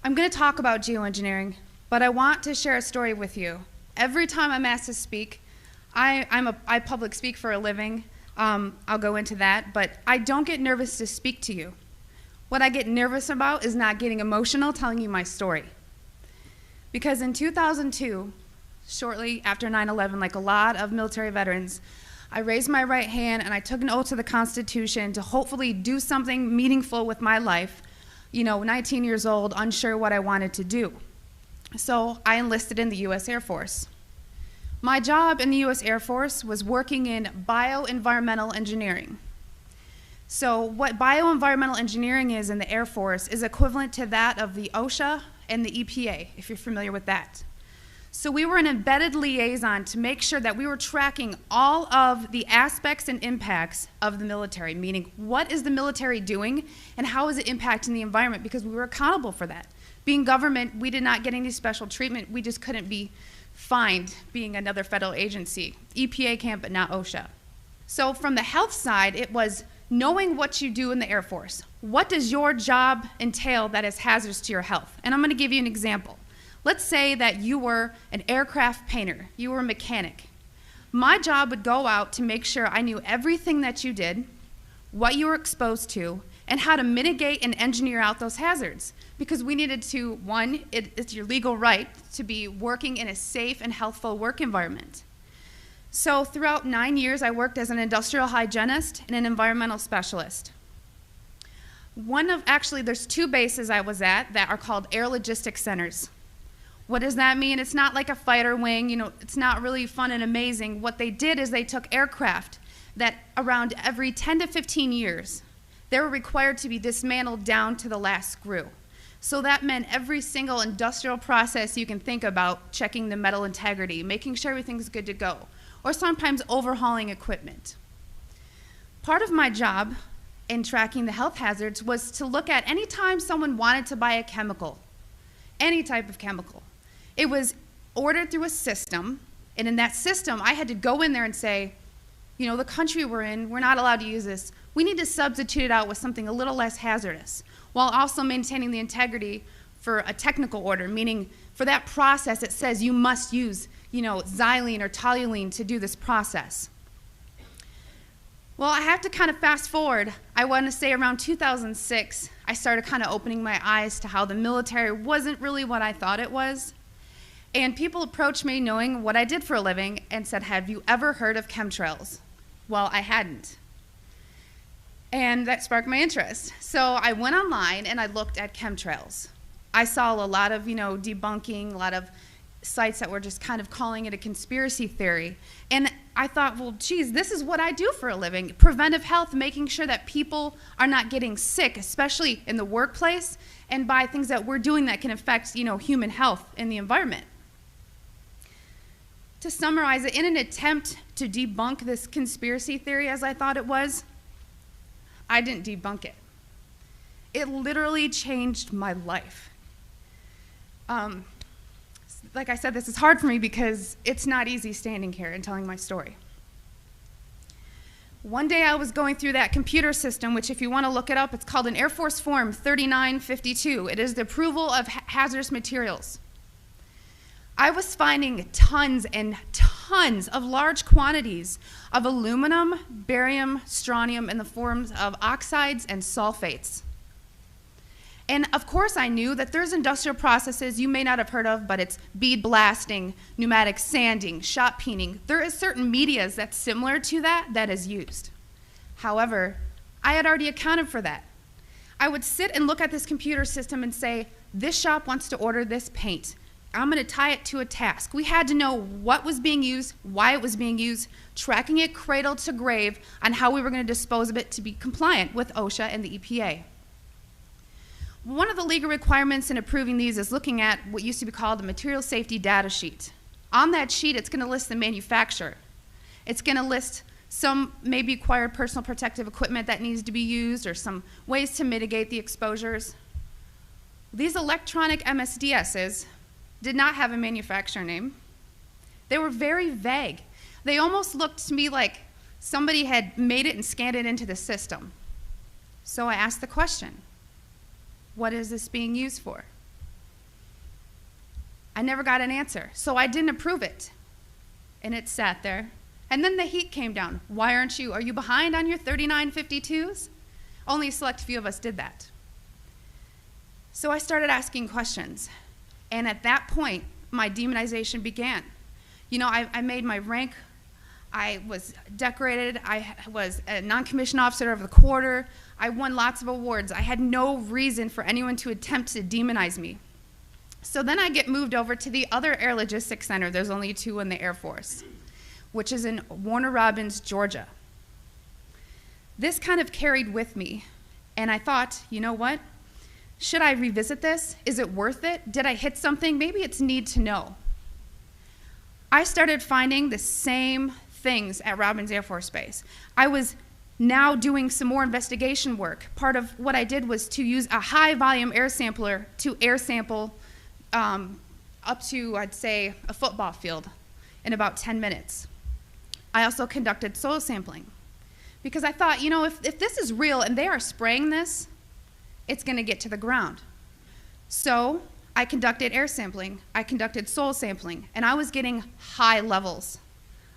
I'm going to talk about geoengineering, but I want to share a story with you. Every time I'm asked to speak, I public speak for a living. I'll go into that, but I don't get nervous to speak to you. What I get nervous about is not getting emotional telling you my story. Because in 2002, shortly after 9/11, like a lot of military veterans, I raised my right hand and I took an oath to the Constitution to hopefully do something meaningful with my life. 19 years old, unsure what I wanted to do. So I enlisted in the U.S. Air Force. My job in the U.S. Air Force was working in bioenvironmental engineering. So what bioenvironmental engineering is in the Air Force is equivalent to that of the OSHA and the EPA, if you're familiar with that. So we were an embedded liaison to make sure that we were tracking all of the aspects and impacts of the military, meaning what is the military doing and how is it impacting the environment, because we were accountable for that. Being government, we did not get any special treatment. We just couldn't be fined being another federal agency. EPA can, but not OSHA. So from the health side, it was knowing what you do in the Air Force. What does your job entail that is hazardous to your health? And I'm going to give you an example. Let's say that you were an aircraft painter, you were a mechanic. My job would go out to make sure I knew everything that you did, what you were exposed to, and how to mitigate and engineer out those hazards. Because we needed to, one, it's your legal right to be working in a safe and healthful work environment. So throughout 9 years, I worked as an industrial hygienist and an environmental specialist. There's two bases I was at that are called air logistics centers. What does that mean? It's not like a fighter wing, it's not really fun and amazing. What they did is they took aircraft that around every 10 to 15 years, they were required to be dismantled down to the last screw. So that meant every single industrial process you can think about, checking the metal integrity, making sure everything's good to go, or sometimes overhauling equipment. Part of my job in tracking the health hazards was to look at any time someone wanted to buy a chemical, any type of chemical. It was ordered through a system, and in that system, I had to go in there and say, the country we're in, we're not allowed to use this. We need to substitute it out with something a little less hazardous, while also maintaining the integrity for a technical order, meaning for that process, it says you must use, xylene or toluene to do this process. Well, I have to kind of fast forward. I want to say around 2006, I started kind of opening my eyes to how the military wasn't really what I thought it was. And people approached me knowing what I did for a living and said, "Have you ever heard of chemtrails?" Well, I hadn't. And that sparked my interest. So I went online and I looked at chemtrails. I saw a lot of, debunking, a lot of sites that were just kind of calling it a conspiracy theory. And I thought, well, geez, this is what I do for a living. Preventive health, making sure that people are not getting sick, especially in the workplace, and by things that we're doing that can affect, human health and the environment. To summarize it, in an attempt to debunk this conspiracy theory as I thought it was, I didn't debunk it. It literally changed my life. Like I said, this is hard for me because it's not easy standing here and telling my story. One day I was going through that computer system, which if you want to look it up, it's called an Air Force Form 3952. It is the approval of hazardous materials. I was finding tons and tons of large quantities of aluminum, barium, strontium in the forms of oxides and sulfates. And of course I knew that there's industrial processes you may not have heard of, but it's bead blasting, pneumatic sanding, shot peening. There is certain medias that's similar to that is used. However, I had already accounted for that. I would sit and look at this computer system and say, this shop wants to order this paint. I'm going to tie it to a task. We had to know what was being used, why it was being used, tracking it cradle to grave on how we were going to dispose of it to be compliant with OSHA and the EPA. One of the legal requirements in approving these is looking at what used to be called the material safety data sheet. On that sheet, it's going to list the manufacturer. It's going to list some maybe acquired personal protective equipment that needs to be used or some ways to mitigate the exposures. These electronic MSDSs did not have a manufacturer name. They were very vague. They almost looked to me like somebody had made it and scanned it into the system. So I asked the question, what is this being used for? I never got an answer, so I didn't approve it. And it sat there. And then the heat came down. Why aren't you? Are you behind on your 3952s? Only a select few of us did that. So I started asking questions. And at that point, my demonization began. You know, I made my rank. I was decorated. I was a non-commissioned officer of the quarter. I won lots of awards. I had no reason for anyone to attempt to demonize me. So then I get moved over to the other Air Logistics Center. There's only 2 in the Air Force, which is in Warner Robins, Georgia. This kind of carried with me, and I thought, you know what? Should I revisit this? Is it worth it? Did I hit something? Maybe it's need to know. I started finding the same things at Robins Air Force Base. I was now doing some more investigation work. Part of what I did was to use a high volume air sampler to air sample up to, I'd say, a football field in about 10 minutes. I also conducted soil sampling because I thought, you know, if this is real and they are spraying this, it's going to get to the ground. So I conducted air sampling, I conducted soil sampling, and I was getting high levels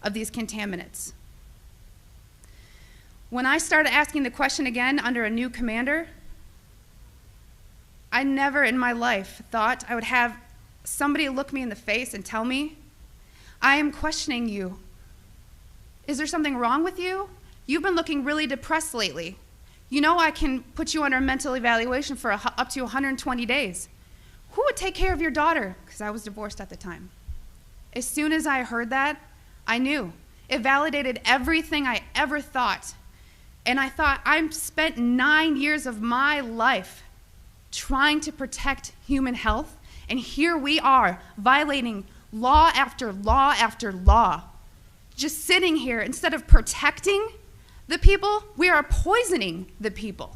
of these contaminants. When I started asking the question again under a new commander, I never in my life thought I would have somebody look me in the face and tell me, I am questioning you. Is there something wrong with you? You've been looking really depressed lately. You know I can put you under a mental evaluation for up to 120 days. Who would take care of your daughter? Because I was divorced at the time. As soon as I heard that, I knew. It validated everything I ever thought. And I thought, I've spent 9 years of my life trying to protect human health, and here we are violating law after law after law. Just sitting here, instead of protecting the people, we are poisoning the people.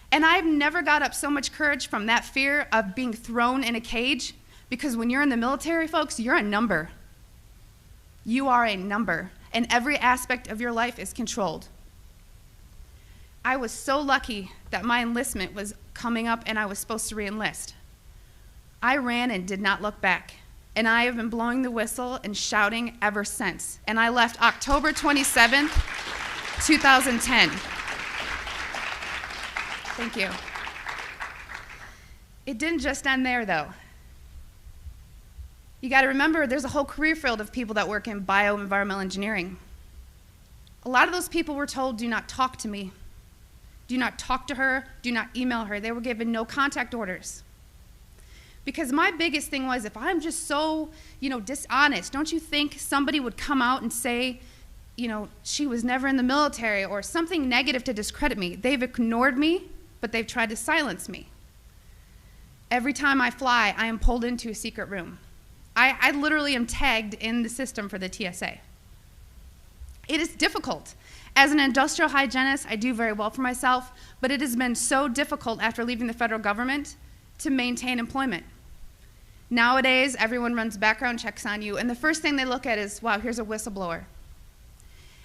And I've never got up so much courage from that fear of being thrown in a cage, because when you're in the military, folks, you're a number. You are a number, and every aspect of your life is controlled. I was so lucky that my enlistment was coming up and I was supposed to re-enlist. I ran and did not look back, and I have been blowing the whistle and shouting ever since. And I left October 27th, 2010. Thank you. It didn't just end there, though. You got to remember, there's a whole career field of people that work in bioenvironmental engineering. A lot of those people were told, do not talk to me. Do not talk to her. Do not email her. They were given no contact orders. Because my biggest thing was, if I'm just so, dishonest, don't you think somebody would come out and say, she was never in the military, or something negative to discredit me? They've ignored me, but they've tried to silence me. Every time I fly, I am pulled into a secret room. I literally am tagged in the system for the TSA. It is difficult. As an industrial hygienist, I do very well for myself, but it has been so difficult after leaving the federal government to maintain employment. Nowadays, everyone runs background checks on you, and the first thing they look at is, wow, here's a whistleblower.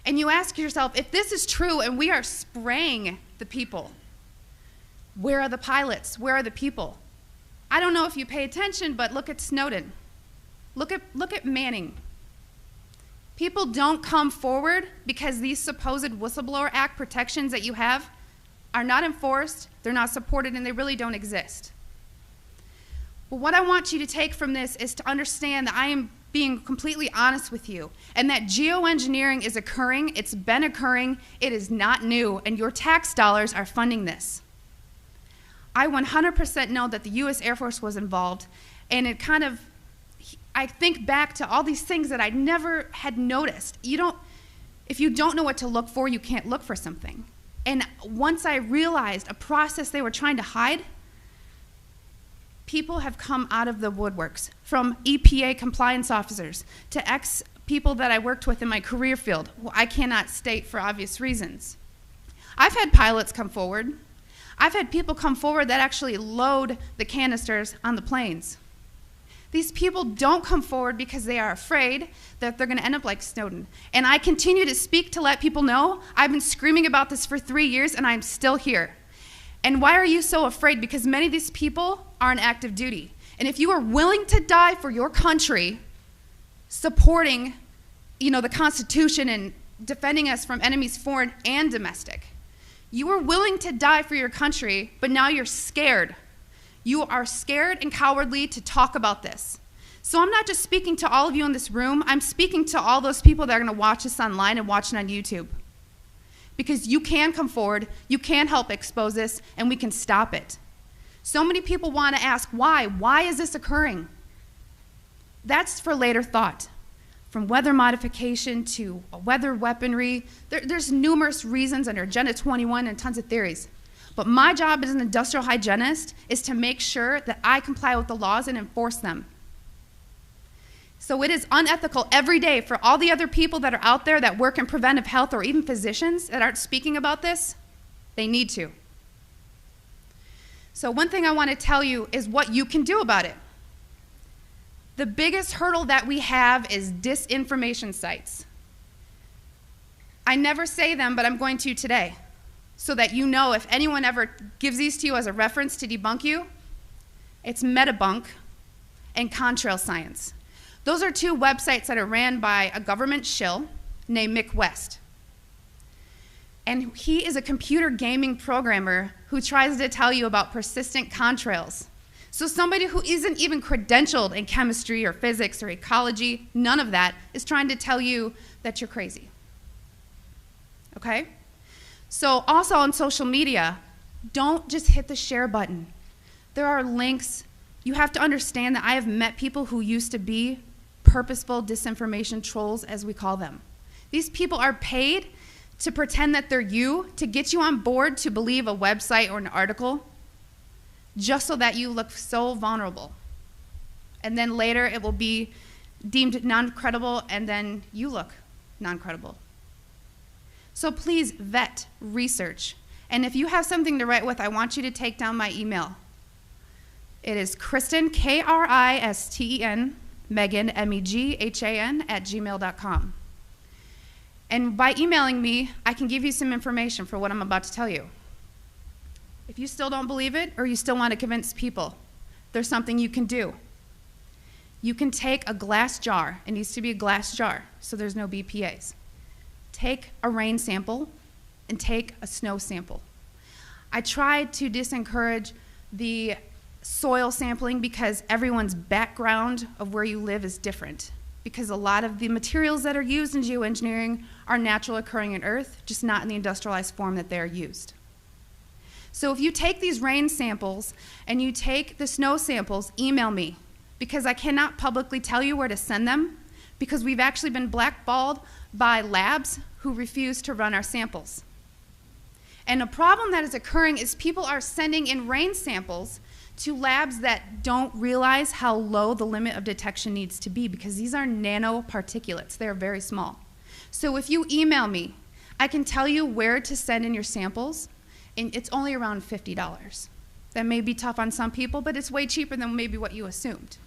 And you ask yourself, if this is true and we are spraying the people, where are the pilots? Where are the people? I don't know if you pay attention, but look at Snowden. Look at Manning. People don't come forward because these supposed Whistleblower Act protections that you have are not enforced, they're not supported, and they really don't exist. But what I want you to take from this is to understand that I am being completely honest with you, and that geoengineering is occurring, it's been occurring, it is not new, and your tax dollars are funding this. I 100% know that the U.S. Air Force was involved, and I think back to all these things that I never had noticed. If you don't know what to look for, you can't look for something. And once I realized a process they were trying to hide, people have come out of the woodworks, from EPA compliance officers to ex-people that I worked with in my career field, who I cannot state for obvious reasons. I've had pilots come forward. I've had people come forward that actually load the canisters on the planes. These people don't come forward because they are afraid that they're going to end up like Snowden. And I continue to speak to let people know I've been screaming about this for 3 years and I'm still here. And why are you so afraid? Because many of these people are on active duty. And if you are willing to die for your country, supporting, the Constitution and defending us from enemies foreign and domestic, you are willing to die for your country, but now you're scared. You are scared and cowardly to talk about this. So I'm not just speaking to all of you in this room, I'm speaking to all those people that are going to watch this online and watch it on YouTube. Because you can come forward, you can help expose this, and we can stop it. So many people want to ask, why? Why is this occurring? That's for later thought. From weather modification to weather weaponry, there's numerous reasons under Agenda 21 and tons of theories. But my job as an industrial hygienist is to make sure that I comply with the laws and enforce them. So it is unethical every day for all the other people that are out there that work in preventive health, or even physicians that aren't speaking about this. They need to. So one thing I want to tell you is what you can do about it. The biggest hurdle that we have is disinformation sites. I never say them, but I'm going to today, so that you know if anyone ever gives these to you as a reference to debunk you, it's Metabunk and Chemtrails Science. Those are two websites that are ran by a government shill named Mick West. And he is a computer gaming programmer who tries to tell you about persistent contrails. So somebody who isn't even credentialed in chemistry or physics or ecology, none of that, is trying to tell you that you're crazy. Okay? So also on social media, don't just hit the share button. There are links. You have to understand that I have met people who used to be purposeful disinformation trolls, as we call them. These people are paid to pretend that they're you, to get you on board to believe a website or an article, just so that you look so vulnerable. And then later it will be deemed non-credible, and then you look non-credible. So please vet, research. And if you have something to write with, I want you to take down my email. It is Kristen, Kristen, Megan, Meghan, @gmail.com. And by emailing me, I can give you some information for what I'm about to tell you. If you still don't believe it, or you still want to convince people, there's something you can do. You can take a glass jar. It needs to be a glass jar, so there's no BPAs. Take a rain sample and take a snow sample. I tried to discourage the soil sampling because everyone's background of where you live is different. Because a lot of the materials that are used in geoengineering are natural occurring in Earth, just not in the industrialized form that they're used. So if you take these rain samples and you take the snow samples, email me, because I cannot publicly tell you where to send them, because we've actually been blackballed by labs who refuse to run our samples. And a problem that is occurring is people are sending in rain samples to labs that don't realize how low the limit of detection needs to be, because these are nanoparticulates. They're very small. So if you email me, I can tell you where to send in your samples, and it's only around $50. That may be tough on some people, but it's way cheaper than maybe what you assumed.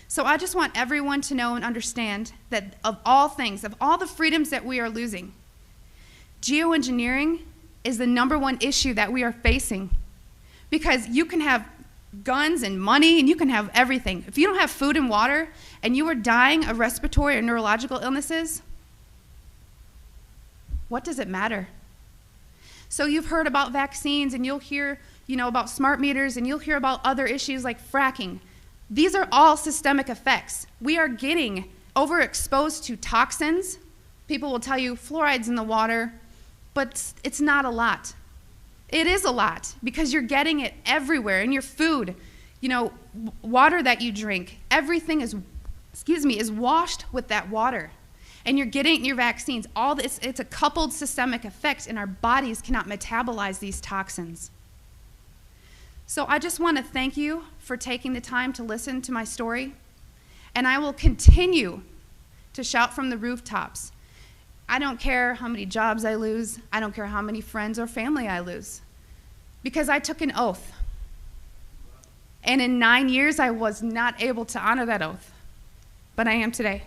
So I just want everyone to know and understand that of all things, of all the freedoms that we are losing, geoengineering is the #1 issue that we are facing. Because you can have guns and money and you can have everything. If you don't have food and water and you are dying of respiratory or neurological illnesses, what does it matter? So you've heard about vaccines, and you'll hear, about smart meters, and you'll hear about other issues like fracking. These are all systemic effects. We are getting overexposed to toxins. People will tell you fluoride's in the water, but it's not a lot. It is a lot, because you're getting it everywhere in your food, water that you drink. Everything is washed with that water. And you're getting it in your vaccines. All this, it's a coupled systemic effect, and our bodies cannot metabolize these toxins. So I just want to thank you for taking the time to listen to my story, and I will continue to shout from the rooftops. I don't care how many jobs I lose. I don't care how many friends or family I lose, because I took an oath. And in 9 years, I was not able to honor that oath, but I am today.